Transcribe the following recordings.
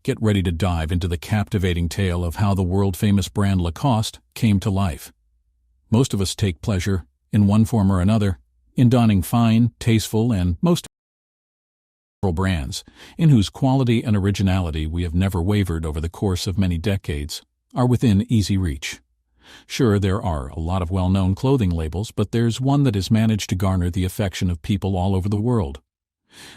Get ready to dive into the captivating tale of how the world-famous brand Lacoste came to life. Most of us take pleasure, in one form or another, in donning fine, tasteful, and most brands, in whose quality and originality we have never wavered over the course of many decades, are within easy reach. Sure, there are a lot of well-known clothing labels, but there's one that has managed to garner the affection of people all over the world.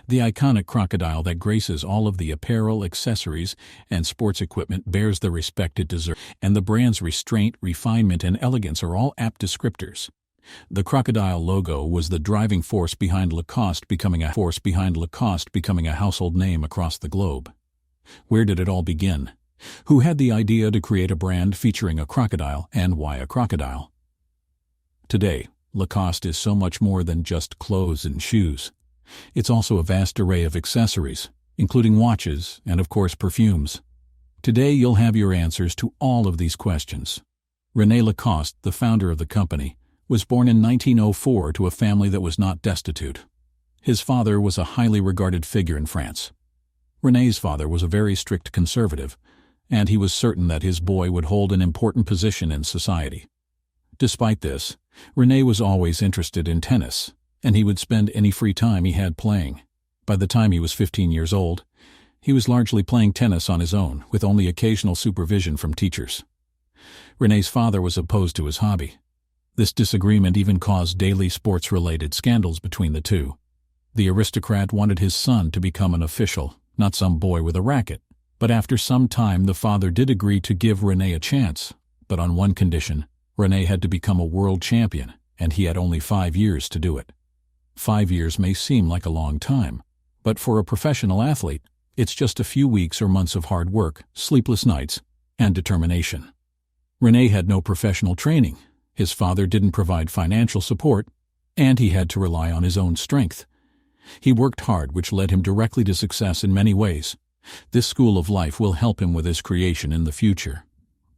The iconic crocodile that graces all of the apparel, accessories, and sports equipment bears the respect it deserves, and the brand's restraint, refinement, and elegance are all apt descriptors. The crocodile logo was the driving force behind Lacoste becoming a household name across the globe. Where did it all begin? Who had the idea to create a brand featuring a crocodile, and why a crocodile? Today, Lacoste is so much more than just clothes and shoes. It's also a vast array of accessories, including watches and, of course, perfumes. Today you'll have your answers to all of these questions. René Lacoste, the founder of the company, was born in 1904 to a family that was not destitute. His father was a highly regarded figure in France. René's father was a very strict conservative, and he was certain that his boy would hold an important position in society. Despite this, René was always interested in tennis, and he would spend any free time he had playing. By the time he was 15 years old, he was largely playing tennis on his own, with only occasional supervision from teachers. René's father was opposed to his hobby. This disagreement even caused daily sports-related scandals between the two. The aristocrat wanted his son to become an official, not some boy with a racket. But after some time, the father did agree to give René a chance, but on one condition: René had to become a world champion, and he had only 5 years to do it. 5 years may seem like a long time, but for a professional athlete, it's just a few weeks or months of hard work, sleepless nights, and determination. René had no professional training, his father didn't provide financial support, and he had to rely on his own strength. He worked hard, which led him directly to success in many ways. This school of life will help him with his creation in the future.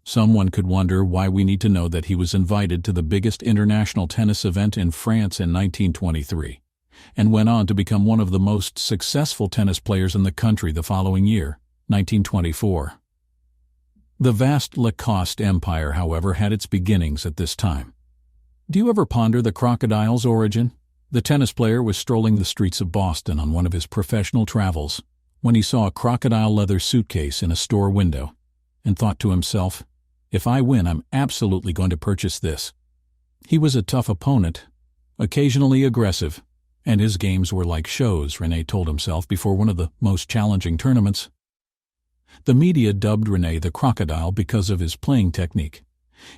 Someone could wonder why we need to know that he was invited to the biggest international tennis event in France in 1923, and went on to become one of the most successful tennis players in the country the following year, 1924. The vast Lacoste empire, however, had its beginnings at this time. Do you ever ponder the crocodile's origin? The tennis player was strolling the streets of Boston on one of his professional travels when he saw a crocodile leather suitcase in a store window, and thought to himself, "If I win, I'm absolutely going to purchase this." He was a tough opponent, occasionally aggressive, and his games were like shows, René told himself before one of the most challenging tournaments. The media dubbed René the Crocodile because of his playing technique,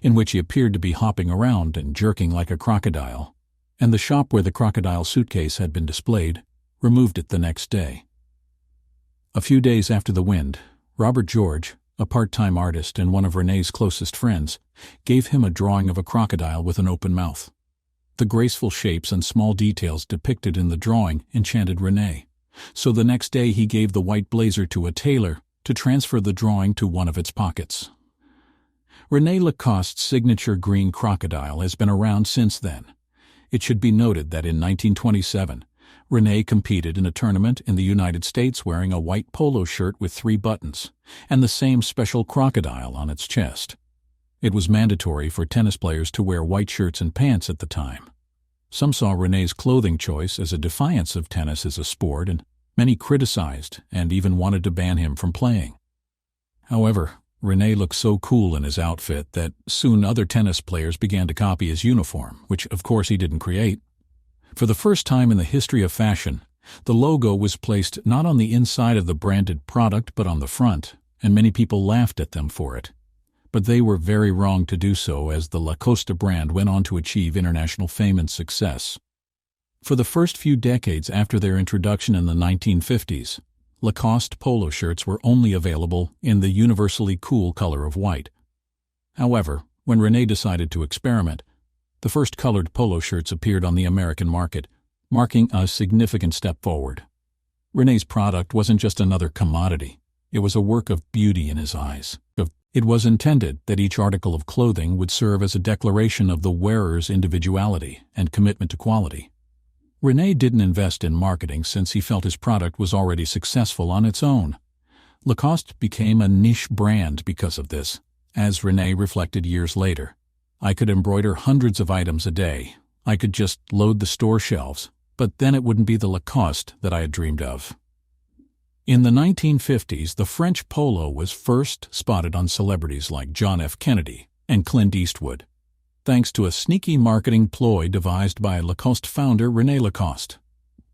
in which he appeared to be hopping around and jerking like a crocodile, and the shop where the crocodile suitcase had been displayed removed it the next day. A few days after the win, Robert George, a part-time artist and one of René's closest friends, gave him a drawing of a crocodile with an open mouth. The graceful shapes and small details depicted in the drawing enchanted René, so the next day he gave the white blazer to a tailor to transfer the drawing to one of its pockets. René Lacoste's signature green crocodile has been around since then. It should be noted that in 1927, René competed in a tournament in the United States wearing a white polo shirt with 3 buttons and the same special crocodile on its chest. It was mandatory for tennis players to wear white shirts and pants at the time. Some saw René's clothing choice as a defiance of tennis as a sport, and many criticized and even wanted to ban him from playing. However, René looked so cool in his outfit that soon other tennis players began to copy his uniform, which of course he didn't create. For the first time in the history of fashion, the logo was placed not on the inside of the branded product but on the front, and many people laughed at them for it. But they were very wrong to do so, as the Lacoste brand went on to achieve international fame and success. For the first few decades after their introduction in the 1950s, Lacoste polo shirts were only available in the universally cool color of white. However, when René decided to experiment, the first colored polo shirts appeared on the American market, marking a significant step forward. René's product wasn't just another commodity. It was a work of beauty in his eyes. It was intended that each article of clothing would serve as a declaration of the wearer's individuality and commitment to quality. René didn't invest in marketing since he felt his product was already successful on its own. Lacoste became a niche brand because of this, as René reflected years later. I could embroider hundreds of items a day. I could just load the store shelves, but then it wouldn't be the Lacoste that I had dreamed of. In the 1950s, the French polo was first spotted on celebrities like John F. Kennedy and Clint Eastwood, thanks to a sneaky marketing ploy devised by Lacoste founder René Lacoste.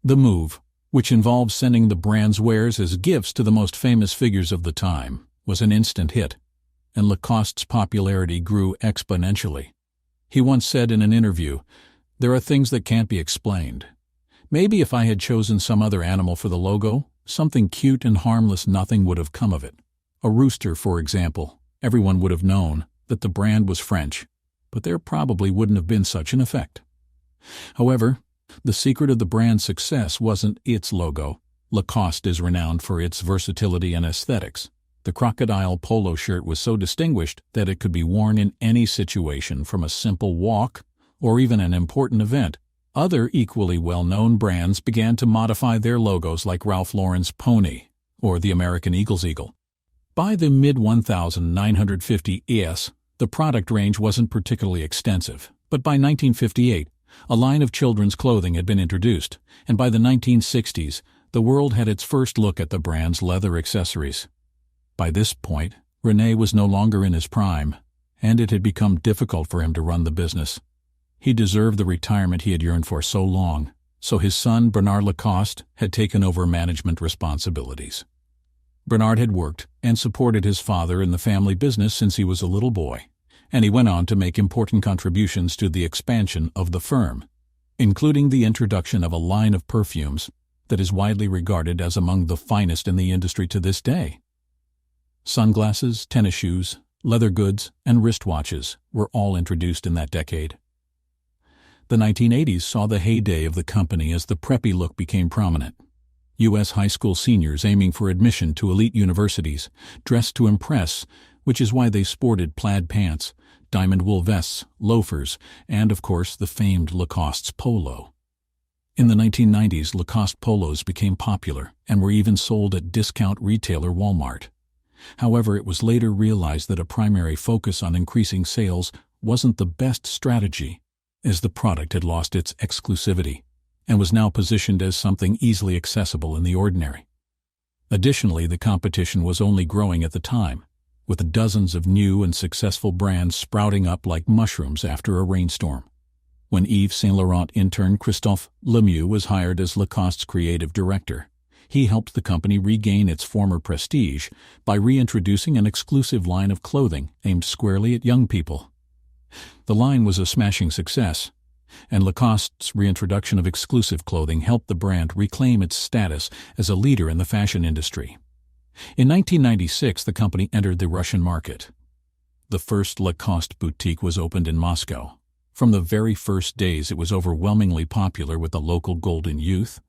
The move, which involved sending the brand's wares as gifts to the most famous figures of the time, was an instant hit, and Lacoste's popularity grew exponentially. He once said in an interview, "There are things that can't be explained. Maybe if I had chosen some other animal for the logo, something cute and harmless, nothing would have come of it. A rooster, for example. Everyone would have known that the brand was French, but there probably wouldn't have been such an effect." However, the secret of the brand's success wasn't its logo. Lacoste is renowned for its versatility and aesthetics. The crocodile polo shirt was so distinguished that it could be worn in any situation, from a simple walk or even an important event. Other equally well-known brands began to modify their logos, like Ralph Lauren's Pony or the American Eagle's eagle. By the mid-1950s, the product range wasn't particularly extensive, but by 1958, a line of children's clothing had been introduced, and by the 1960s, the world had its first look at the brand's leather accessories. By this point, René was no longer in his prime, and it had become difficult for him to run the business. He deserved the retirement he had yearned for so long, so his son, Bernard Lacoste, had taken over management responsibilities. Bernard had worked and supported his father in the family business since he was a little boy, and he went on to make important contributions to the expansion of the firm, including the introduction of a line of perfumes that is widely regarded as among the finest in the industry to this day. Sunglasses, tennis shoes, leather goods, and wristwatches were all introduced in that decade. The 1980s saw the heyday of the company as the preppy look became prominent. U.S. high school seniors aiming for admission to elite universities dressed to impress, which is why they sported plaid pants, diamond wool vests, loafers, and, of course, the famed Lacoste's polo. In the 1990s, Lacoste polos became popular and were even sold at discount retailer Walmart. However, it was later realized that a primary focus on increasing sales wasn't the best strategy, as the product had lost its exclusivity and was now positioned as something easily accessible in the ordinary. Additionally, the competition was only growing at the time, with dozens of new and successful brands sprouting up like mushrooms after a rainstorm. When Yves Saint Laurent intern Christophe Lemieux was hired as Lacoste's creative director, he helped the company regain its former prestige by reintroducing an exclusive line of clothing aimed squarely at young people. The line was a smashing success, and Lacoste's reintroduction of exclusive clothing helped the brand reclaim its status as a leader in the fashion industry. In 1996, the company entered the Russian market. The first Lacoste boutique was opened in Moscow. From the very first days, it was overwhelmingly popular with the local golden youth.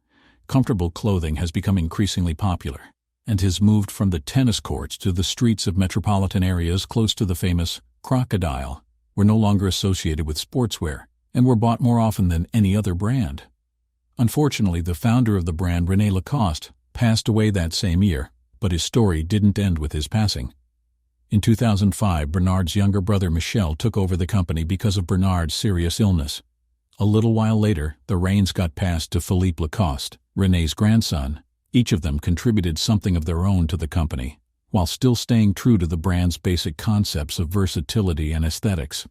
Comfortable clothing has become increasingly popular and has moved from the tennis courts to the streets of metropolitan areas close to the famous Crocodile, were no longer associated with sportswear and were bought more often than any other brand. Unfortunately, the founder of the brand, René Lacoste, passed away that same year, but his story didn't end with his passing. In 2005, Bernard's younger brother Michel took over the company because of Bernard's serious illness. A little while later, the reins got passed to Philippe Lacoste, René's grandson. Each of them contributed something of their own to the company, while still staying true to the brand's basic concepts of versatility and aesthetics.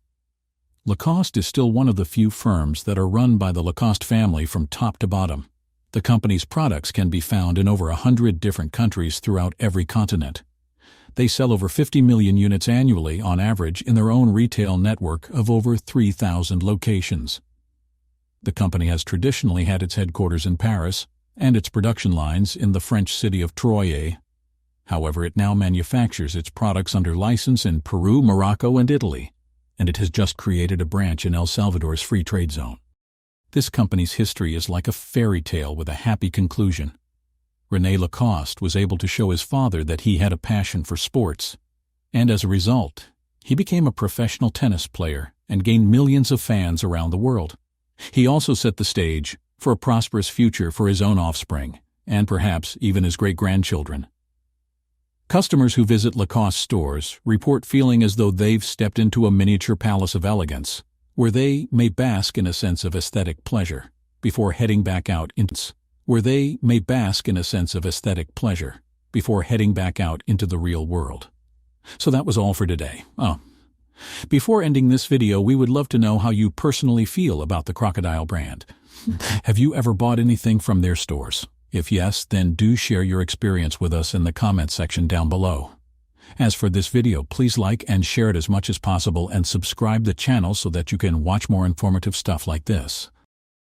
Lacoste is still one of the few firms that are run by the Lacoste family from top to bottom. The company's products can be found in over 100 different countries throughout every continent. They sell over 50 million units annually on average in their own retail network of over 3,000 locations. The company has traditionally had its headquarters in Paris and its production lines in the French city of Troyes. However, it now manufactures its products under license in Peru, Morocco, and Italy, and it has just created a branch in El Salvador's free trade zone. This company's history is like a fairy tale with a happy conclusion. René Lacoste was able to show his father that he had a passion for sports, and as a result, he became a professional tennis player and gained millions of fans around the world. He also set the stage for a prosperous future for his own offspring, and perhaps even his great-grandchildren. Customers who visit Lacoste stores report feeling as though they've stepped into a miniature palace of elegance, where they may bask in a sense of aesthetic pleasure before heading back out into the real world. So that was all for today. Before ending this video, we would love to know how you personally feel about the Crocodile brand. Have you ever bought anything from their stores? If yes, then do share your experience with us in the comment section down below. As for this video, please like and share it as much as possible and subscribe the channel so that you can watch more informative stuff like this.